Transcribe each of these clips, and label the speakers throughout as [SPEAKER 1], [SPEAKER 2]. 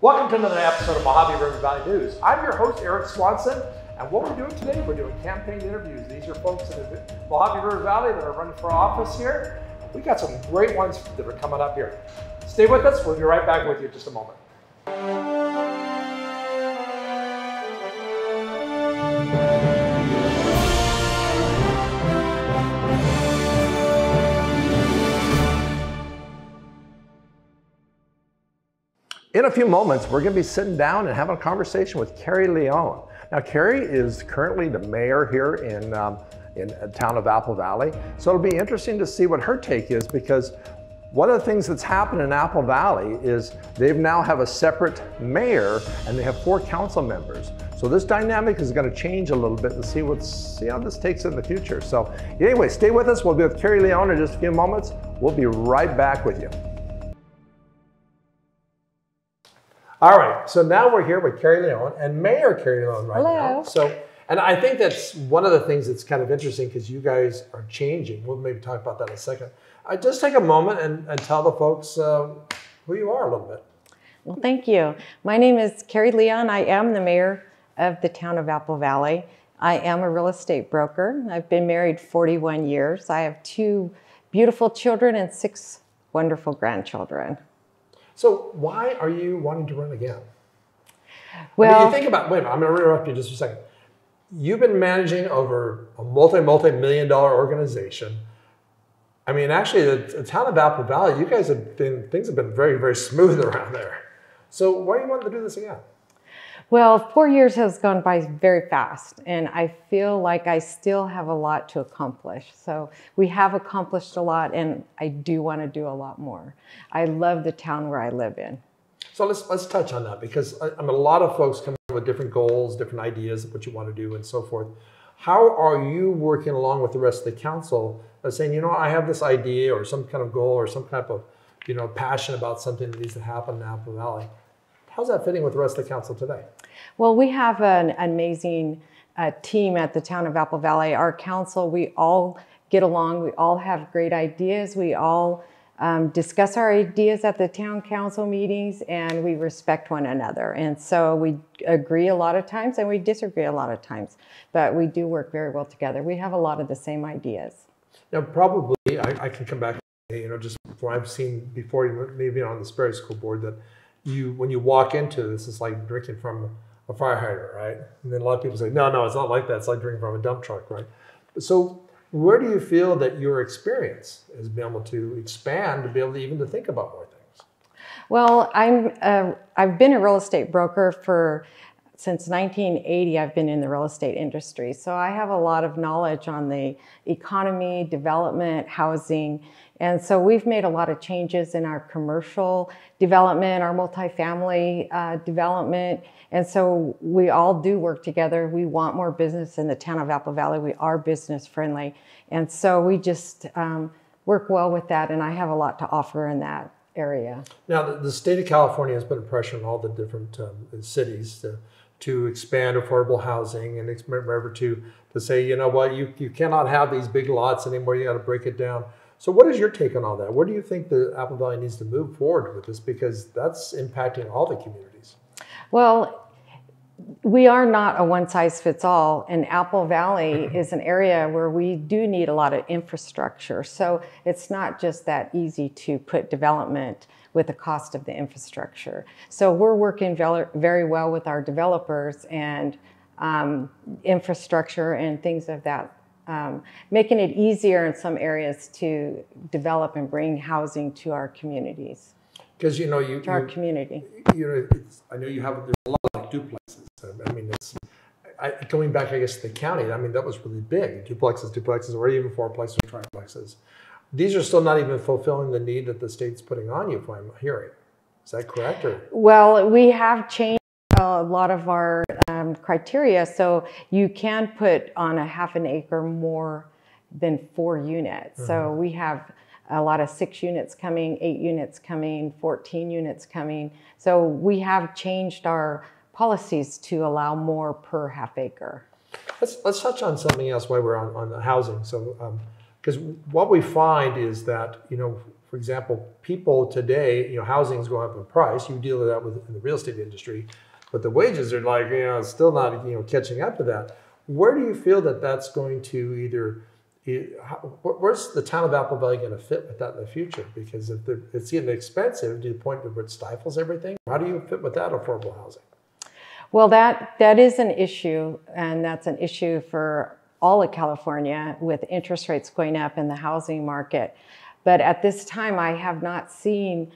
[SPEAKER 1] Welcome to another episode of Mojave River Valley News. I'm your host, Eric Swanson, and what we're doing today, we're doing campaign interviews. These are folks in the Mojave River Valley that are running for office here. We got some great ones that are coming up here. Stay with us, we'll be right back with you in just a moment. In a few moments, we're going to be sitting down and having a conversation with Kari Leon. Now, Kari is currently the mayor here in the town of Apple Valley. So it'll be interesting to see what her take is, because one of the things that's happened in Apple Valley is they now have a separate mayor and they have 4 council members. So this dynamic is going to change a little bit and see how this takes it in the future. So anyway, stay with us. We'll be with Kari Leon in just a few moments. We'll be right back with you. All right, so now we're here with Kari Leon and Mayor Kari Leon right now. So, and I think that's one of the things that's kind of interesting because you guys are changing. We'll maybe talk about that in a second. Just take a moment and tell the folks who you are a little bit.
[SPEAKER 2] Well, thank you. My name is Kari Leon. I am the mayor of the town of Apple Valley. I am a real estate broker. I've been married 41 years. I have 2 beautiful children and 6 wonderful grandchildren.
[SPEAKER 1] So why are you wanting to run again?
[SPEAKER 2] Well,
[SPEAKER 1] I mean, you think about, wait a minute, I'm going to interrupt you just for a second. You've been managing over a multi-million-dollar organization. I mean, actually, the town of Apple Valley, you guys have been, things have been very, very smooth around there. So why are you wanting to do this again?
[SPEAKER 2] Well, 4 years has gone by very fast, and I feel like I still have a lot to accomplish. So we have accomplished a lot, and I do want to do a lot more. I love the town where I live in.
[SPEAKER 1] So let's touch on that, because I mean, a lot of folks come with different goals, different ideas of what you want to do and so forth. How are you working along with the rest of the council of saying, you know, I have this idea or some kind of goal or some type of, you know, passion about something that needs to happen in Apple Valley? How's that fitting with the rest of the council today?
[SPEAKER 2] Well, we have an amazing team at the town of Apple Valley. Our council, we all get along. We all have great ideas. We all discuss our ideas at the town council meetings, and we respect one another. And so we agree a lot of times and we disagree a lot of times, but we do work very well together. We have a lot of the same ideas. Now,
[SPEAKER 1] probably, I can come back, you know, just from what I've seen before, maybe on the Sperry School Board, that when you walk into this, it's like drinking from a fire hydrant, right? And then a lot of people say, no, it's not like that. It's like drinking from a dump truck, right? So where do you feel that your experience has been able to expand to be able to even to think about more things?
[SPEAKER 2] Well, I've been a real estate broker since 1980. I've been in the real estate industry. So I have a lot of knowledge on the economy, development, housing. And so we've made a lot of changes in our commercial development, our multifamily development. And so we all do work together. We want more business in the town of Apple Valley. We are business friendly. And so we just work well with that. And I have a lot to offer in that area.
[SPEAKER 1] Now, the state of California has put pressure on all the different cities to expand affordable housing and to say, you know what, you cannot have these big lots anymore. You got to break it down. So what is your take on all that? Where do you think the Apple Valley needs to move forward with this? Because that's impacting all the communities.
[SPEAKER 2] Well, we are not a one-size-fits-all, and Apple Valley is an area where we do need a lot of infrastructure. So it's not just that easy to put development with the cost of the infrastructure. So we're working very well with our developers and infrastructure and things of that, making it easier in some areas to develop and bring housing to our communities.
[SPEAKER 1] Because you know,
[SPEAKER 2] our community.
[SPEAKER 1] You know, I know you have there's a lot of like duplexes. I mean, going back, I guess, to the county. I mean, that was really big. Duplexes, or even fourplexes or triplexes. These are still not even fulfilling the need that the state's putting on you, if I'm hearing. Is that correct? Or? Well,
[SPEAKER 2] we have changed a lot of our criteria, so you can put on a half an acre more than 4 units. Mm-hmm. So we have a lot of 6 units coming, 8 units coming, 14 units coming. So we have changed our policies to allow more per half acre.
[SPEAKER 1] Let's touch on something else while we're on the housing. So, because what we find is that, you know,
[SPEAKER 3] for example, people today, housing is going up in price. You deal with that in the real estate industry, but the wages are like, still not, catching up to that. Where do you feel that that's going to where's the town of Apple Valley going to fit with that in the future? Because if it's getting expensive to the point where it stifles everything, how do you fit with that affordable housing?
[SPEAKER 2] Well, that is an issue, and that's an issue for all of California with interest rates going up in the housing market. But at this time, I have not seen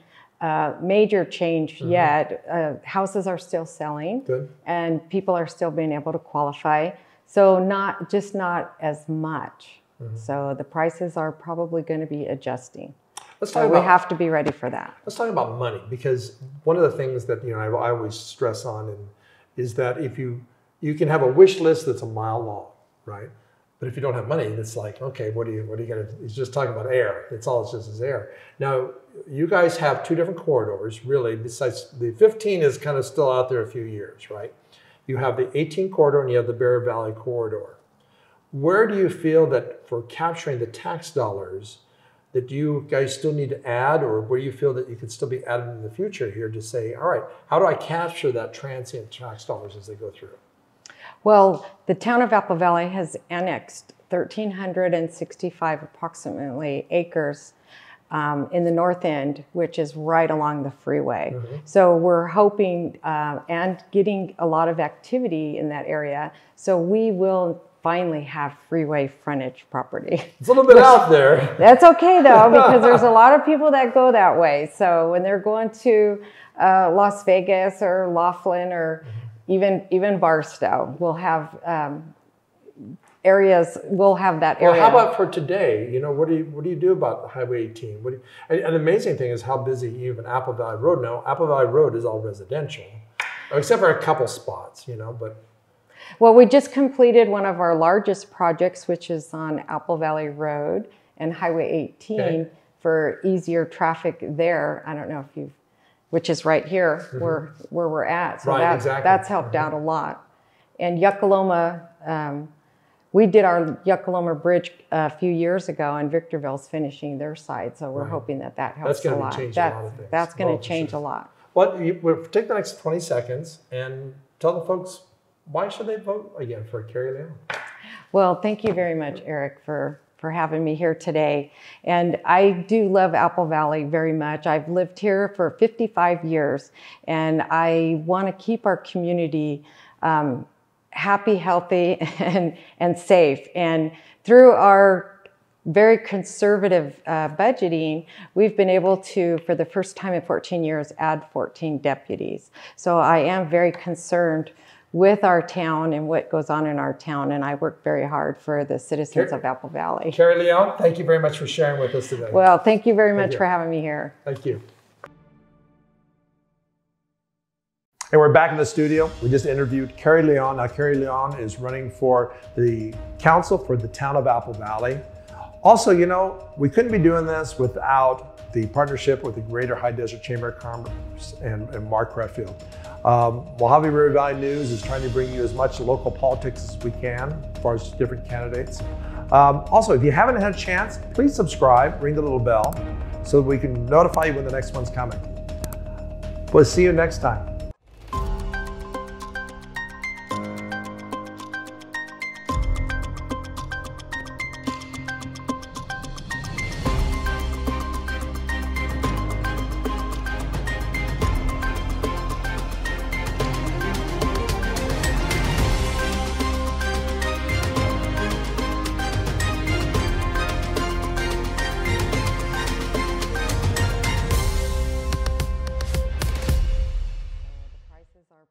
[SPEAKER 2] major change yet. Houses are still selling. Good. And people are still being able to qualify. So not as much. So the prices are probably going to be adjusting. We have to be ready for that.
[SPEAKER 3] Let's talk about money, because one of the things that I always stress on is that if you can have a wish list that's a mile long, right? But if you don't have money, it's like, okay, what are you gonna? He's just talking about air. It's just is air. Now, you guys have two different corridors, really. Besides the 15 is kind of still out there a few years, right? You have the 18 corridor and you have the Bear Valley corridor. Where do you feel that for capturing the tax dollars that you guys still need to add, or where you feel that you could still be added in the future here to say, all right, how do I capture that transient tax dollars as they go through?
[SPEAKER 2] Well, the town of Apple Valley has annexed 1,365 approximately acres in the north end, which is right along the freeway. So we're hoping and getting a lot of activity in that area. So we will finally have freeway frontage property.
[SPEAKER 3] It's a little bit out there.
[SPEAKER 2] That's okay though, because there's a lot of people that go that way. So when they're going to Las Vegas or Laughlin or even Barstow, we'll have areas. We'll have that area.
[SPEAKER 3] Well, how about for today? What do you do about Highway 18? And the amazing thing is how busy even Apple Valley Road now. Apple Valley Road is all residential, except for a couple spots, but.
[SPEAKER 2] Well, we just completed one of our largest projects, which is on Apple Valley Road and Highway 18 for easier traffic there. I don't know if which is right here where we're at. So that's helped out a lot. And Yuckaloma, we did our Yuckaloma Bridge a few years ago, and Victorville's finishing their side. So we're hoping that helps a lot. That's going to change a lot.
[SPEAKER 3] Well, we'll take the next 20 seconds and tell the folks, why should they vote again for Kari Leon?
[SPEAKER 2] Well, thank you very much, Eric, for having me here today. And I do love Apple Valley very much. I've lived here for 55 years, and I want to keep our community happy, healthy, and safe. And through our very conservative budgeting, we've been able to, for the first time in 14 years, add 14 deputies. So I am very concerned with our town and what goes on in our town, and I work very hard for the citizens of Apple Valley.
[SPEAKER 3] Kari Leon, thank you very much for sharing with us today.
[SPEAKER 2] Well, thank you very much for having me here.
[SPEAKER 3] Thank you.
[SPEAKER 1] And we're back in the studio. We just interviewed Kari Leon. Now, Kari Leon is running for the council for the town of Apple Valley. Also, we couldn't be doing this without the partnership with the Greater High Desert Chamber of Commerce and Mark Redfield. Mojave River Valley News is trying to bring you as much local politics as we can as far as different candidates. Also, if you haven't had a chance, please subscribe, ring the little bell so that we can notify you when the next one's coming. We'll see you next time.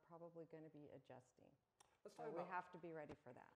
[SPEAKER 2] Probably going to be adjusting. So we have to be ready for that.